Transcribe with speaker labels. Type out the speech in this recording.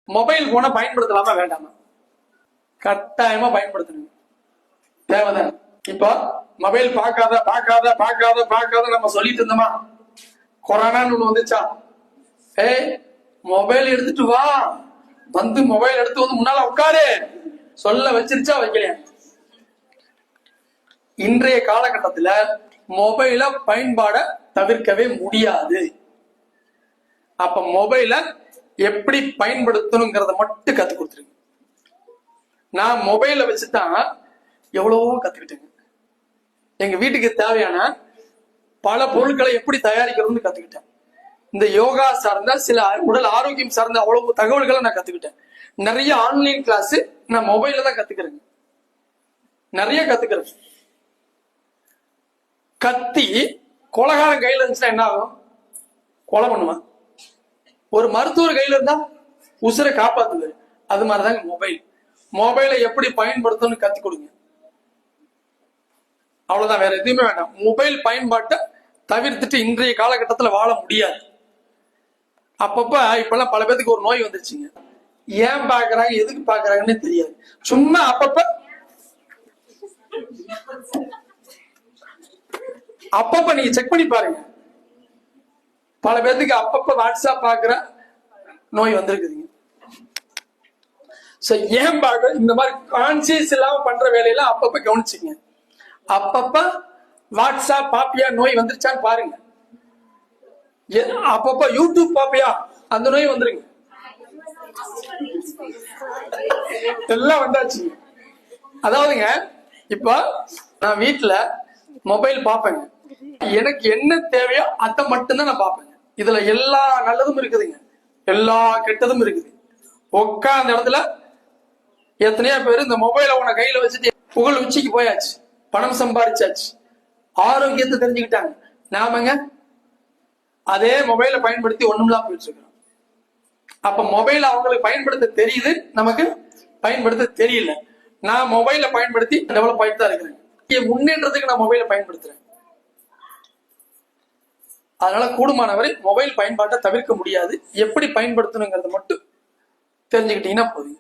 Speaker 1: Mobile போனை பயன்படுத்தலாமா வேண்டாமா? கட்டாயமா பயன்படுத்தணும், தேவைதான். இப்போ மொபைல் பார்க்காத பார்க்காத பார்க்காத பார்க்காத நம்ம சொல்லிட்டு இருந்தோமா? கொரோனான்னு ஒண்ணு வந்துச்சா? மொபைல் எடுத்துட்டு வா, வந்து மொபைல் எடுத்து வந்து முன்னால உட்காரு சொல்ல வச்சிருச்சா வைக்கலையா? இன்றைய காலகட்டத்துல மொபைல பயன்பாட தவிர்க்கவே முடியாது. அப்ப மொபைல எப்படி பயன்படுத்தணுங்கிறத மட்டும் கத்து கொடுத்துருங்க. நான் மொபைல வச்சுதான் எவ்வளவோ கத்துக்கிட்டேங்க. எங்க வீட்டுக்கு தேவையான பல பொருட்களை எப்படி தயாரிக்கிறதுன்னு கத்துக்கிட்டேன். இந்த யோகா சார்ந்த சில உடல் ஆரோக்கியம் சார்ந்த அவ்வளவு தகவல்களை நான் கத்துக்கிட்டேன். நிறைய ஆன்லைன் கிளாஸ் நான் மொபைல்ல தான் கத்துக்கிறேங்க. நிறைய கத்துக்கிறேன். கத்தி கொலகாரம் கையில இருந்துச்சுன்னா என்ன ஆகும்? கொலை பண்ணுவான். ஒரு மருத்துவர் கையில இருந்தா உசுரை காப்பாத்துது. அது மாதிரிதாங்க மொபைல். மொபைலை எப்படி பயன்படுத்தணும்னு கத்து கொடுங்க. அவ்வளவுதான், வேற எதுவுமே வேண்டாம். மொபைல் பயன்பாட்டை தவிர்த்துட்டு இன்றைய காலகட்டத்துல வாழ முடியாது. அப்பப்ப இப்பெல்லாம் பல பேருக்கு ஒரு நோய் வந்துருச்சுங்க. ஏன் பாக்குறாங்க, எதுக்கு பாக்குறாங்கன்னு தெரியாது. சும்மா அப்பப்ப நீங்க செக் பண்ணி பாருங்க. பல பேருக்கு அப்பப்ப வாட்ஸ்அப் பாக்குற நோய் வந்திருக்குதுங்க. ஏன் பாக்க இந்த மாதிரி கான்சியஸ் இல்லாம பண்ற வேலையெல்லாம் அப்பப்ப கவனிச்சுங்க. அப்பப்ப வாட்ஸ்அப் பாப்பியா நோய் வந்துருச்சான்னு பாருங்க. அப்பப்ப யூடியூப் பாப்பியா அந்த நோய் வந்துருங்க. எல்லாம் வந்தாச்சு. அதாவதுங்க, இப்ப நான் வீட்டுல மொபைல் பாப்பேங்க. எனக்கு என்ன தேவையோ அதை மட்டும்தான் நான் பாப்பேங்க. இதுல எல்லா நல்லதும் இருக்குதுங்க, எல்லா கெட்டதும் இருக்குது. உட்கார்ந்த இடத்துல எத்தனையோ பேர் இந்த மொபைலை உன கையில வச்சுட்டு புகழ் உச்சிக்கு போயாச்சு, பணம் சம்பாதிச்சாச்சு, ஆரோக்கியத்தை தெரிஞ்சுக்கிட்டாங்க. நாமங்க அதே மொபைலை பயன்படுத்தி ஒண்ணும்லாம் போயிட்டு இருக்கோம். அப்ப மொபைல் அவங்களுக்கு பயன்படுத்த தெரியுது, நமக்கு பயன்படுத்த தெரியல. நான் மொபைலை பயன்படுத்தி டெவலப் ஆகிட்டு தான் இருக்கிறேன். முன்னேற்றத்துக்கு நான் மொபைலை பயன்படுத்துறேன். அதனால கூடுமானவரை மொபைல் பயன்பாட்டை தவிர்க்க முடியாது. எப்படி பயன்படுத்தணுங்கிறத மட்டும் தெரிஞ்சுக்கிட்டீங்கன்னா போதும்.